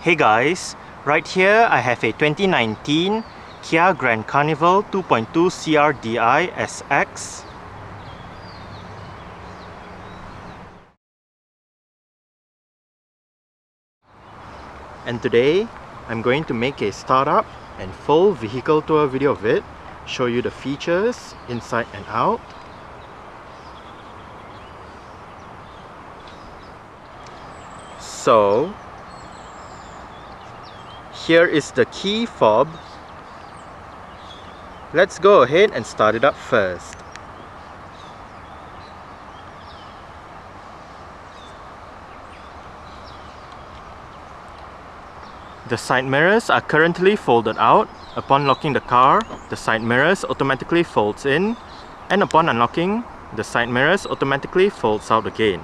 Hey guys, right here I have a 2019 Kia Grand Carnival 2.2 CRDi SX. And today I'm going to make a startup and full vehicle tour video of it, show you the features inside and out. So here is the key fob. Let's go ahead and start it up first. The side mirrors are currently folded out. Upon locking the car, the side mirrors automatically folds in, and upon unlocking, the side mirrors automatically folds out again.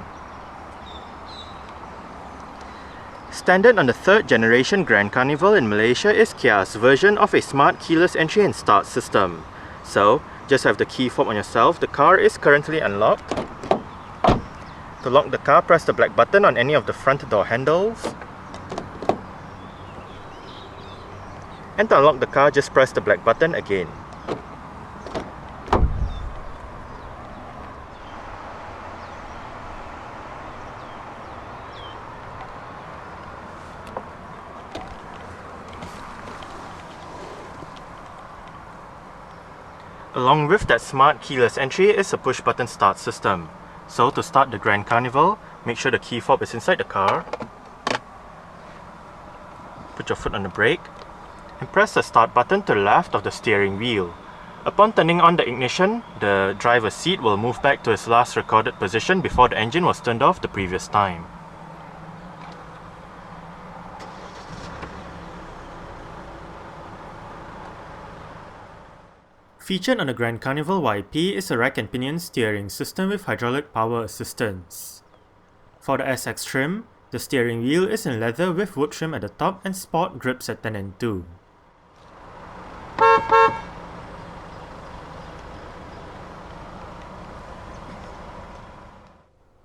Standard on the 3rd generation Grand Carnival in Malaysia is Kia's version of a smart keyless entry and start system. So, just have the key fob on yourself. The car is currently unlocked. To lock the car, press the black button on any of the front door handles. And to unlock the car, just press the black button again. Along with that smart keyless entry is a push button start system. So to start the Grand Carnival, make sure the key fob is inside the car. Put your foot on the brake and press the start button to the left of the steering wheel. Upon turning on the ignition, the driver's seat will move back to its last recorded position before the engine was turned off the previous time. Featured on the Grand Carnival YP is a rack and pinion steering system with hydraulic power assistance. For the SX trim, the steering wheel is in leather with wood trim at the top and sport grips at 10 and 2.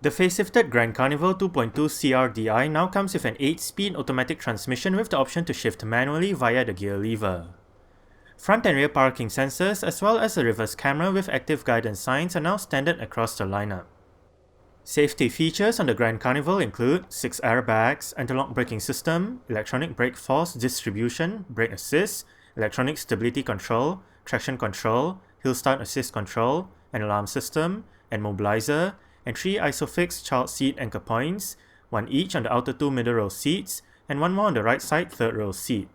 The facelifted Grand Carnival 2.2 CRDi now comes with an 8-speed automatic transmission with the option to shift manually via the gear lever. Front and rear parking sensors as well as a reverse camera with active guidance signs are now standard across the lineup. Safety features on the Grand Carnival include 6 airbags, anti-lock braking system, electronic brake force distribution, brake assist, electronic stability control, traction control, hill start assist control, an alarm system, and mobilizer, and 3 ISOFIX child seat anchor points, 1 each on the outer 2 middle row seats, and 1 more on the right side 3rd row seat.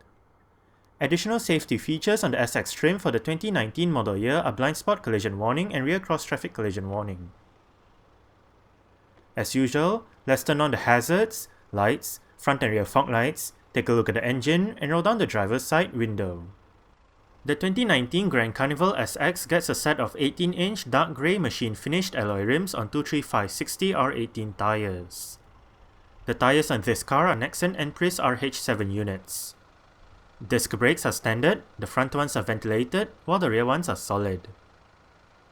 Additional safety features on the SX trim for the 2019 model year are blind spot collision warning and rear cross traffic collision warning. As usual, let's turn on the hazards, lights, front and rear fog lights, take a look at the engine, and roll down the driver's side window. The 2019 Grand Carnival SX gets a set of 18-inch dark grey machine finished alloy rims on 235/60 R18 tyres. The tyres on this car are Nexen Enpris RH7 units. Disc brakes are standard, the front ones are ventilated, while the rear ones are solid.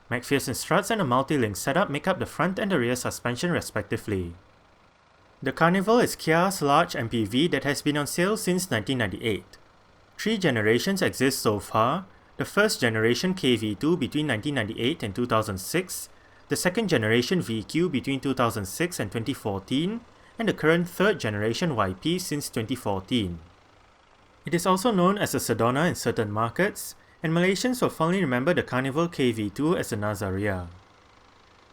McPherson struts and a multi-link setup make up the front and the rear suspension respectively. The Carnival is Kia's large MPV that has been on sale since 1998. 3 generations exist so far, the first generation KV2 between 1998 and 2006, the second generation VQ between 2006 and 2014, and the current 3rd generation YP since 2014. It is also known as a Sedona in certain markets, and Malaysians will fondly remember the Carnival KV2 as a Nazaria.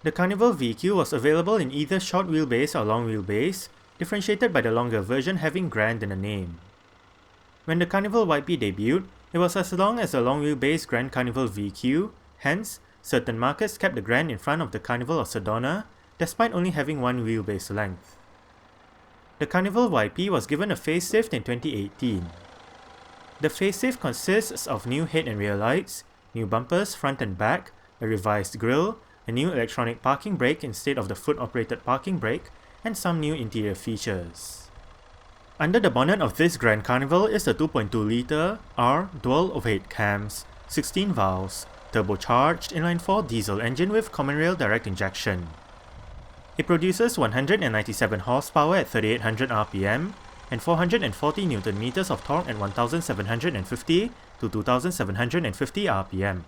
The Carnival VQ was available in either short wheelbase or long wheelbase, differentiated by the longer version having Grand in the name. When the Carnival YP debuted, it was as long as a long wheelbase Grand Carnival VQ, hence, certain markets kept the Grand in front of the Carnival or Sedona, despite only having 1 wheelbase length. The Carnival YP was given a facelift in 2018. The facelift consists of new head and rear lights, new bumpers front and back, a revised grille, a new electronic parking brake instead of the foot-operated parking brake, and some new interior features. Under the bonnet of this Grand Carnival is a 2.2 litre R dual overhead cams, 16 valves, turbocharged inline-4 diesel engine with common rail direct injection. It produces 197 horsepower at 3800 rpm and 440 Nm of torque at 1750 to 2750 rpm.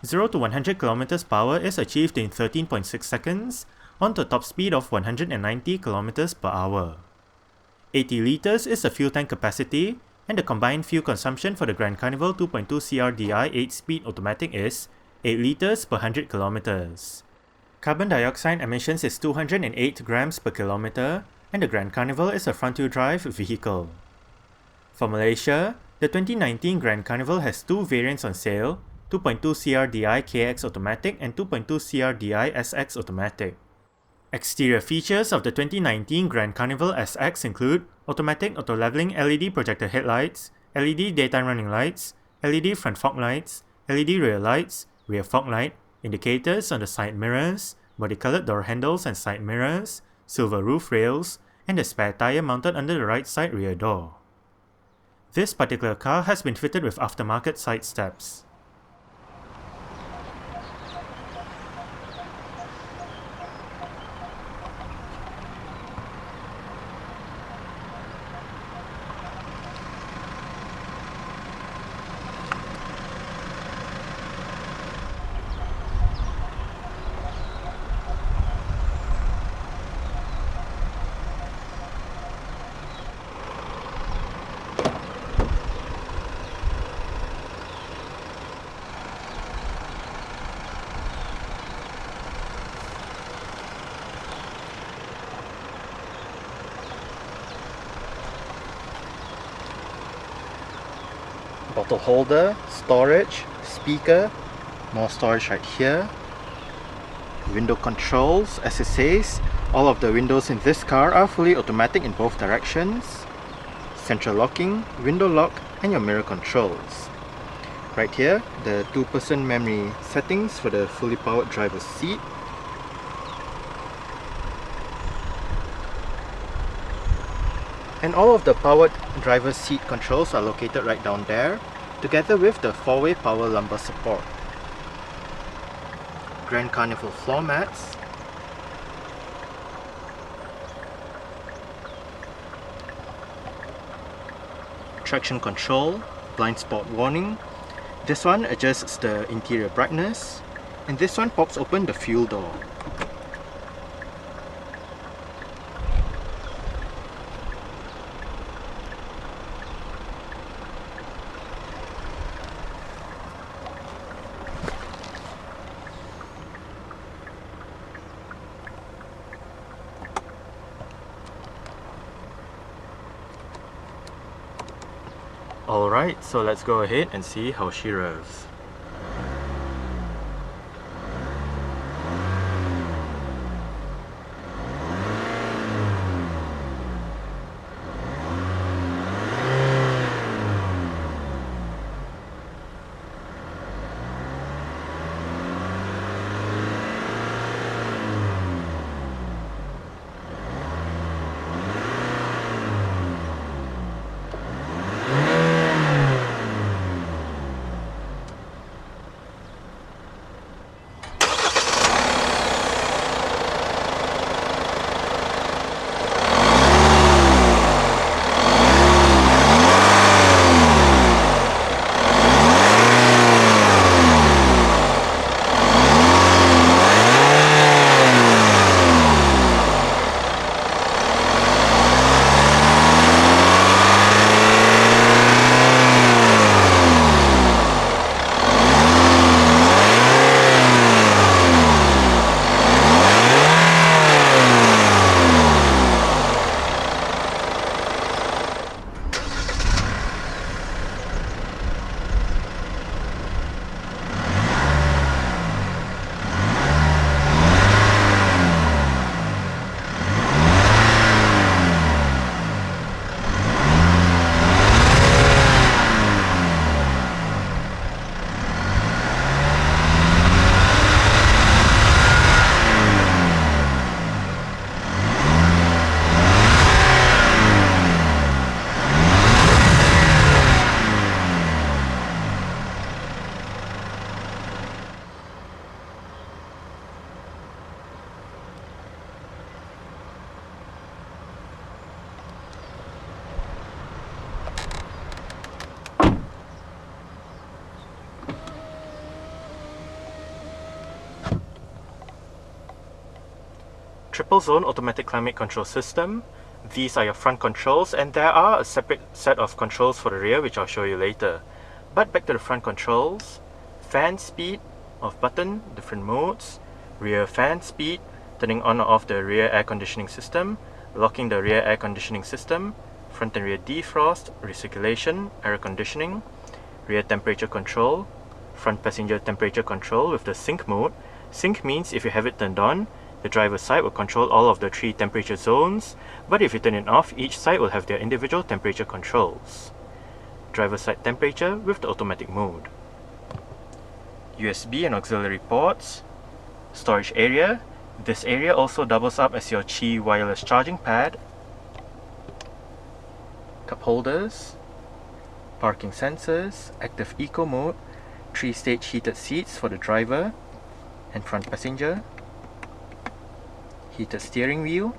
0 to 100 km power is achieved in 13.6 seconds on the top speed of 190 km per hour. 80 litres is the fuel tank capacity, and the combined fuel consumption for the Grand Carnival 2.2 CRDi 8-speed automatic is 8 litres per 100 km. Carbon dioxide emissions is 208 grams per kilometer, and the Grand Carnival is a front-wheel drive vehicle. For Malaysia, the 2019 Grand Carnival has two variants on sale, 2.2 CRDi KX automatic and 2.2 CRDi SX automatic. Exterior features of the 2019 Grand Carnival SX include automatic auto-leveling LED projector headlights, LED daytime running lights, LED front fog lights, LED rear lights, rear fog light, indicators on the side mirrors, body-colored door handles and side mirrors, silver roof rails, and a spare tire mounted under the right side rear door. This particular car has been fitted with aftermarket side steps. Bottle holder, storage, speaker, more storage right here, window controls. As it says, all of the windows in this car are fully automatic in both directions, central locking, window lock, and your mirror controls. Right here, the 2% memory settings for the fully powered driver's seat. And all of the powered driver's seat controls are located right down there, together with the 4-way power lumbar support. Grand Carnival floor mats, traction control, blind spot warning. This one adjusts the interior brightness, and this one pops open the fuel door. Alright, so let's go ahead and see how she revs. triple zone automatic climate control system. These are your front controls, and there are a separate set of controls for the rear, which I'll show you later. But back to the front controls. Fan speed, off button, different modes. Rear fan speed, turning on or off the rear air conditioning system, locking the rear air conditioning system, front and rear defrost, recirculation, air conditioning, rear temperature control, front passenger temperature control with the sync mode. Sync means if you have it turned on, the driver's side will control all of the 3 temperature zones, but if you turn it off, each side will have their individual temperature controls. Driver's side temperature with the automatic mode. USB and auxiliary ports. Storage area. This area also doubles up as your Qi wireless charging pad. Cup holders. Parking sensors, active eco mode, 3-stage heated seats for the driver and front passenger, heated steering wheel,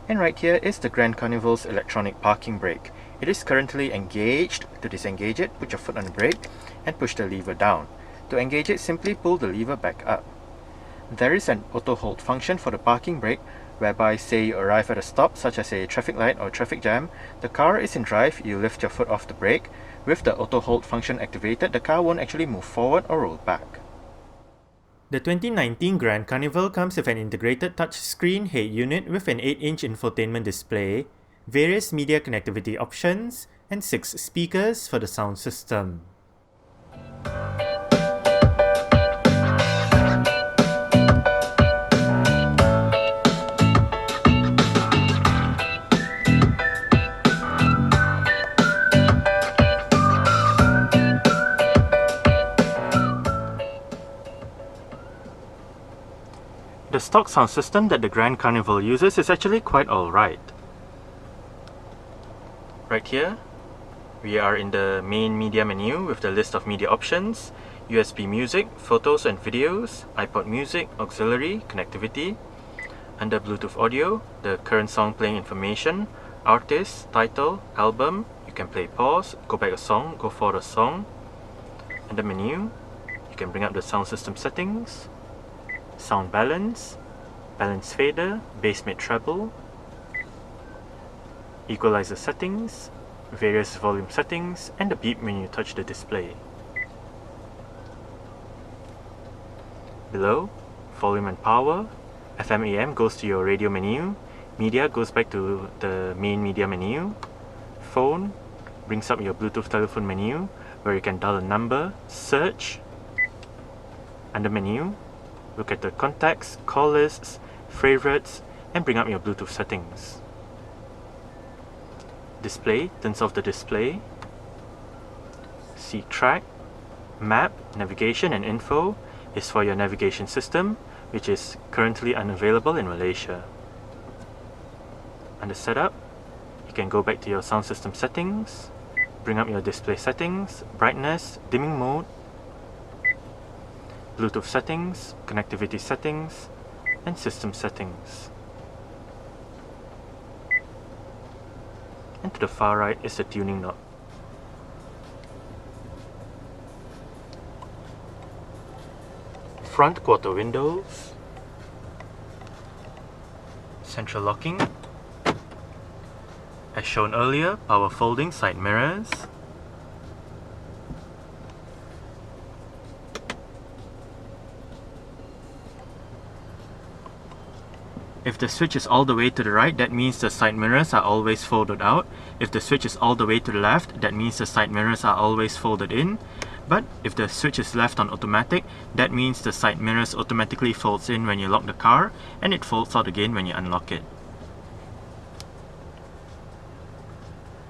and right here is the Grand Carnival's electronic parking brake. It is currently engaged. To disengage it, put your foot on the brake and push the lever down. To engage it, simply pull the lever back up. There is an auto hold function for the parking brake, whereby say you arrive at a stop such as a traffic light or traffic jam, the car is in drive, you lift your foot off the brake. With the auto hold function activated, the car won't actually move forward or roll back. The 2019 Grand Carnival comes with an integrated touchscreen head unit with an 8-inch infotainment display, various media connectivity options, and 6 speakers for the sound system. The stock sound system that the Grand Carnival uses is actually quite alright. Right here, we are in the main media menu with the list of media options, USB music, photos and videos, iPod music, auxiliary, connectivity. Under Bluetooth audio, the current song playing information, artist, title, album, you can play pause, go back a song, go forward a song. Under menu, you can bring up the sound system settings, sound balance, balance fader, bass mid treble, equalizer settings, various volume settings, and the beep when you touch the display. Below, volume and power, FM AM goes to your radio menu, media goes back to the main media menu, phone brings up your Bluetooth telephone menu where you can dial a number, search. Under menu, look at the contacts, call lists, favorites, and bring up your Bluetooth settings. Display turns off the display. Seat track, map, navigation, and info is for your navigation system, which is currently unavailable in Malaysia. Under setup, you can go back to your sound system settings, bring up your display settings, brightness, dimming mode, Bluetooth settings, connectivity settings, and system settings. And to the far right is the tuning knob. Front quarter windows, central locking, as shown earlier, power folding side mirrors, if the switch is all the way to the right, that means the side mirrors are always folded out. If the switch is all the way to the left, that means the side mirrors are always folded in. But if the switch is left on automatic, that means the side mirrors automatically folds in when you lock the car, and it folds out again when you unlock it.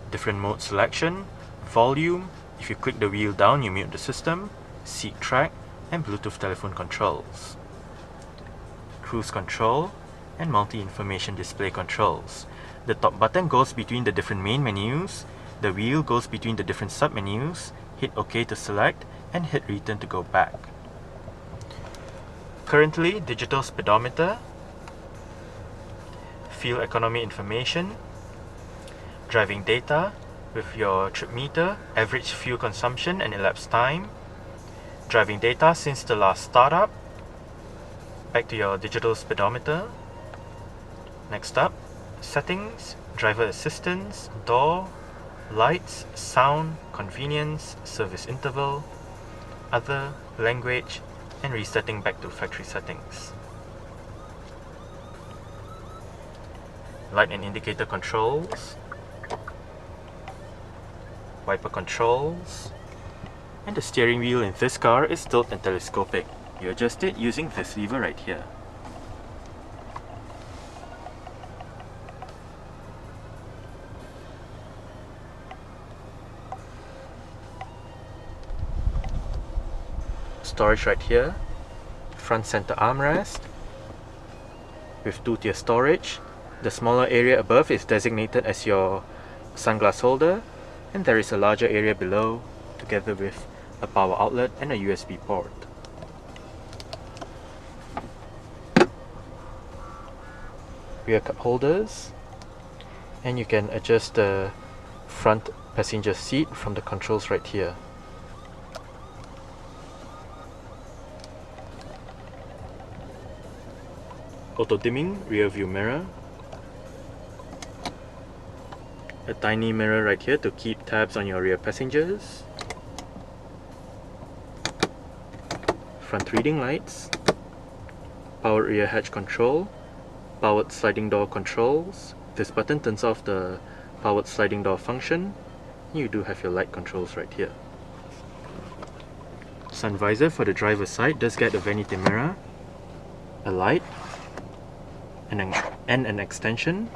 Different mode selection, volume, if you click the wheel down you mute the system, seat track, and Bluetooth telephone controls. Cruise control, and multi-information display controls. The top button goes between the different main menus, the wheel goes between the different sub-menus, hit OK to select, and hit return to go back. Currently, digital speedometer, fuel economy information, driving data with your trip meter, average fuel consumption and elapsed time, driving data since the last startup, back to your digital speedometer, Next up, settings, driver assistance, door, lights, sound, convenience, service interval, other, language, and resetting back to factory settings. Light and indicator controls, wiper controls, and the steering wheel in this car is tilt and telescopic. You adjust it using this lever right here. Storage right here, front center armrest with 2-tier storage. The smaller area above is designated as your sunglass holder, and there is a larger area below together with a power outlet and a USB port. Rear cup holders, and you can adjust the front passenger seat from the controls right here. Auto dimming rear view mirror, a tiny mirror right here to keep tabs on your rear passengers, front reading lights, power rear hatch control, powered sliding door controls. This button turns off the powered sliding door function. You do have your light controls right here. Sun visor for the driver's side does get a vanity mirror, a light, and an extension.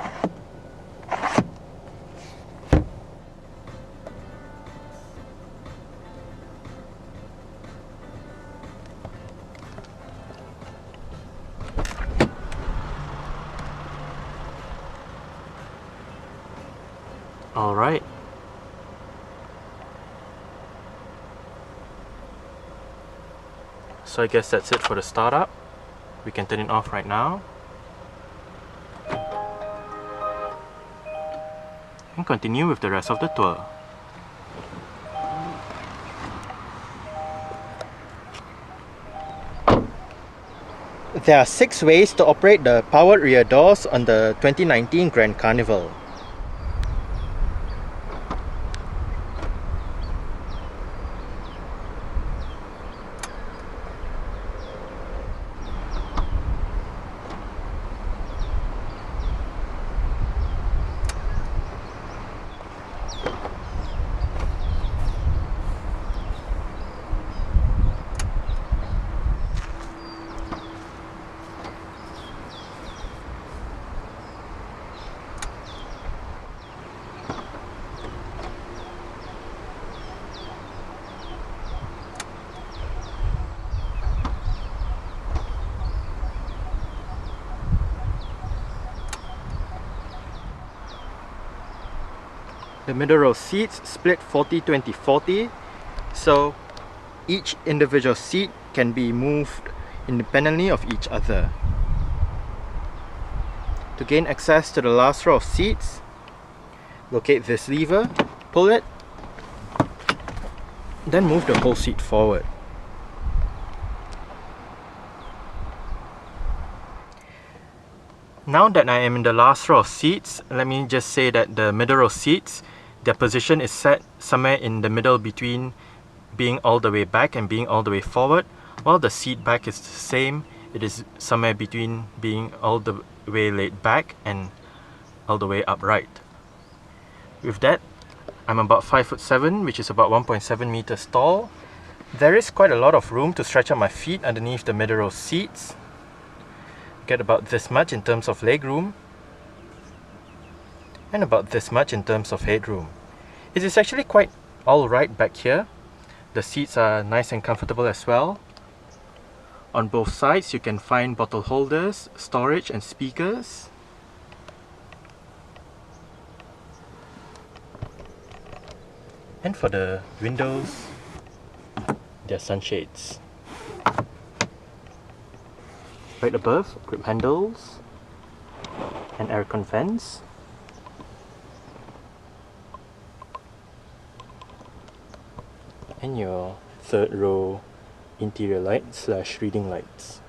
Alright. So I guess that's it for the startup. We can turn it off right now. And continue with the rest of the tour. There are 6 ways to operate the powered rear doors on the 2019 Grand Carnival. The middle row seats split 40-20-40, so each individual seat can be moved independently of each other. To gain access to the last row of seats, locate this lever, pull it, then move the whole seat forward. Now that I am in the last row of seats, let me just say that the middle row seats, their position is set somewhere in the middle between being all the way back and being all the way forward, while the seat back is the same. It is somewhere between being all the way laid back and all the way upright. With that, I'm about 5'7", which is about 1.7 meters tall. There is quite a lot of room to stretch out my feet underneath the middle row seats. Get about this much in terms of leg room, and about this much in terms of headroom. It is actually quite alright back here. The seats are nice and comfortable as well. On both sides you can find bottle holders, storage and speakers. And for the windows, they are sunshades. Right above, grip handles and aircon vents. And your third row interior light / reading lights.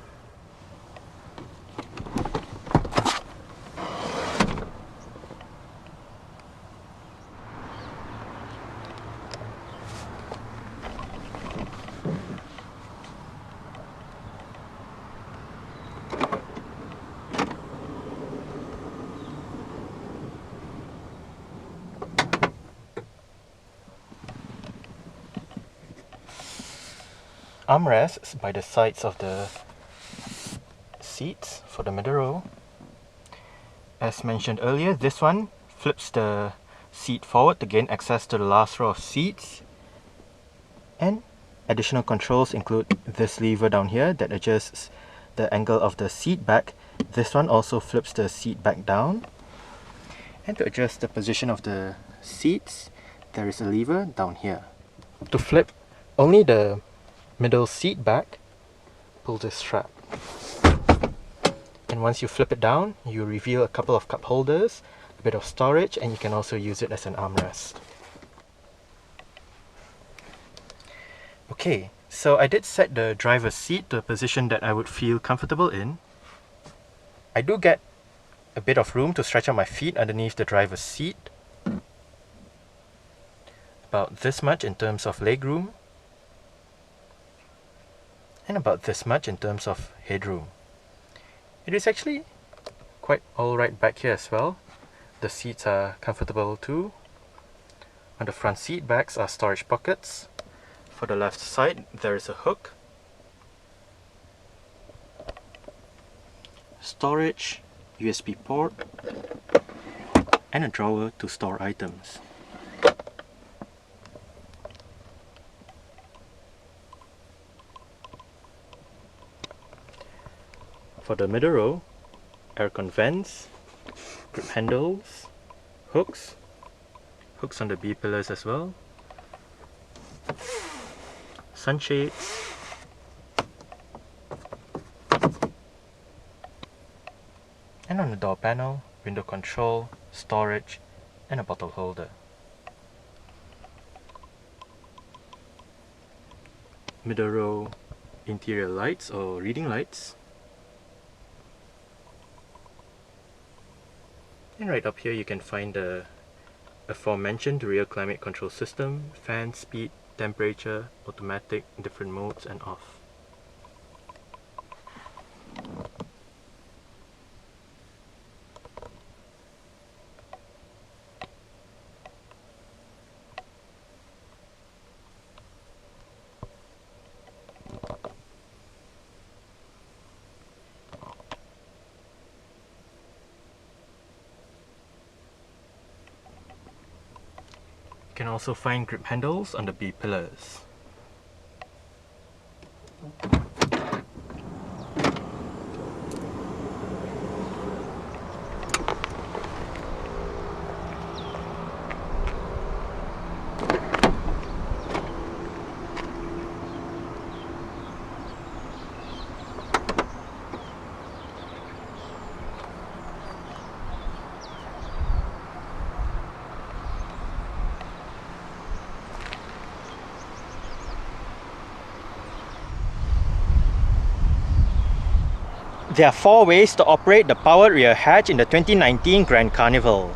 armrests by the sides of the seats for the middle row. As mentioned earlier, this one flips the seat forward to gain access to the last row of seats. And additional controls include this lever down here that adjusts the angle of the seat back. This one also flips the seat back down. And to adjust the position of the seats, there is a lever down here. To flip only the middle seat back, pull this strap. And once you flip it down, you reveal a couple of cup holders, a bit of storage, and you can also use it as an armrest. Okay, so I did set the driver's seat to a position that I would feel comfortable in. I do get a bit of room to stretch out my feet underneath the driver's seat. About this much in terms of leg room. And about this much in terms of headroom. It is actually quite alright back here as well. The seats are comfortable too. On the front seat backs are storage pockets. For the left side, there is a hook. Storage, USB port, and a drawer to store items. For the middle row, aircon vents, grip handles, hooks on the B pillars as well, sunshades, and on the door panel, window control, storage, and a bottle holder. Middle row interior lights or reading lights. And right up here you can find the aforementioned rear climate control system, fan, speed, temperature, automatic, different modes, and off. You can also find grip handles on the B pillars. There are 4 ways to operate the powered rear hatch in the 2019 Grand Carnival.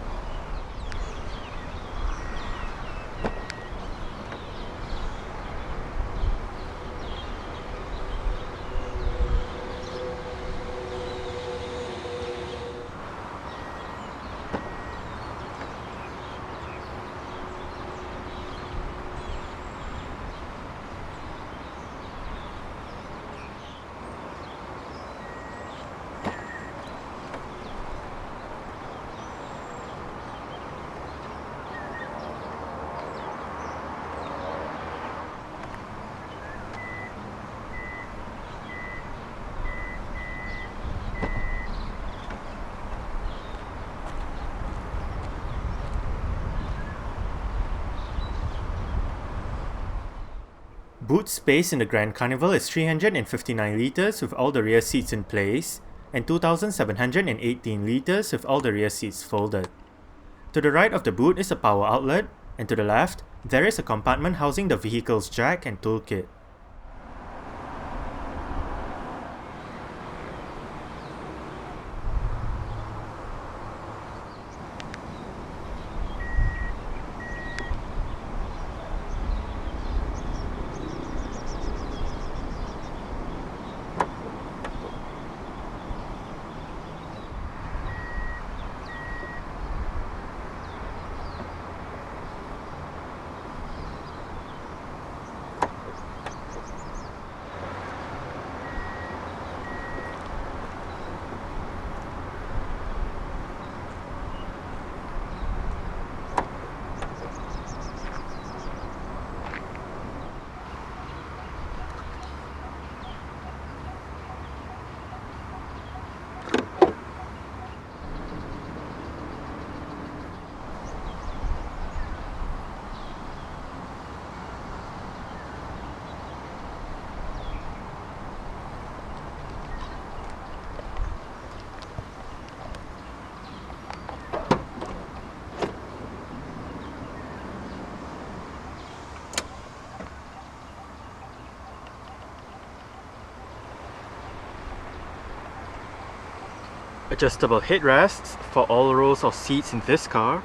Boot space in the Grand Carnival is 359 litres with all the rear seats in place, and 2,718 litres with all the rear seats folded. To the right of the boot is a power outlet, and to the left, there is a compartment housing the vehicle's jack and toolkit. Adjustable headrests for all rows of seats in this car.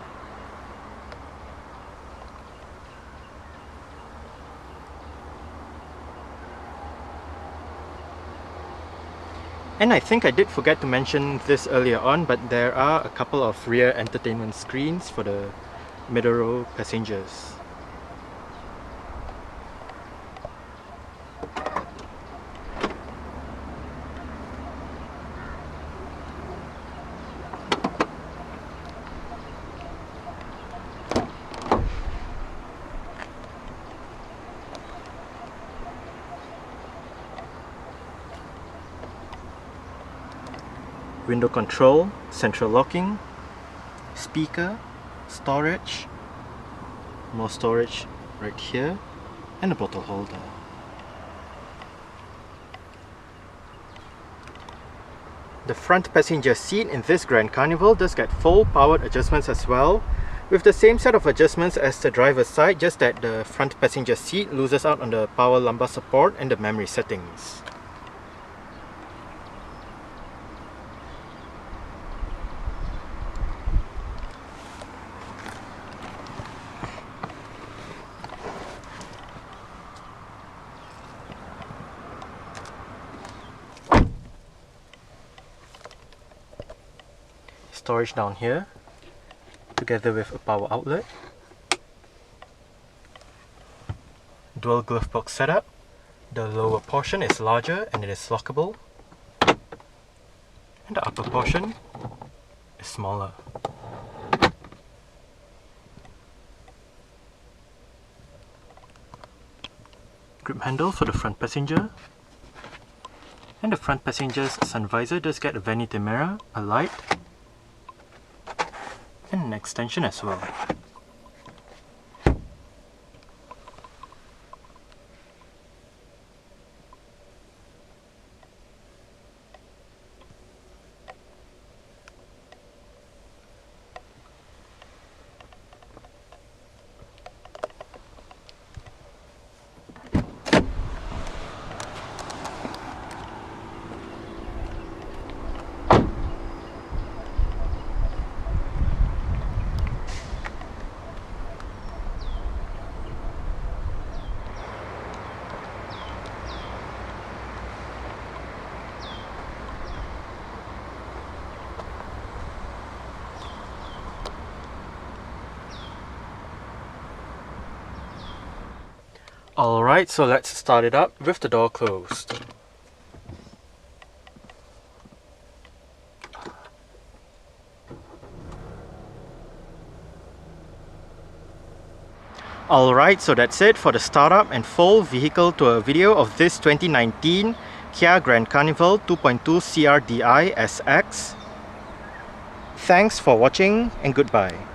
And I think I did forget to mention this earlier on, but there are a couple of rear entertainment screens for the middle row passengers. Window control, central locking, speaker, storage, more storage right here, and a bottle holder. The front passenger seat in this Grand Carnival does get full powered adjustments as well, with the same set of adjustments as the driver's side, just that the front passenger seat loses out on the power lumbar support and the memory settings. Storage down here, together with a power outlet. Dual glove box setup. The lower portion is larger and it is lockable, and the upper portion is smaller. Grip handle for the front passenger, and the front passenger's sun visor does get a vanity mirror, a light, and an extension as well. Alright, so let's start it up with the door closed. Alright, so that's it for the startup and full vehicle tour video of this 2019 Kia Grand Carnival 2.2 CRDi SX. Thanks for watching and goodbye.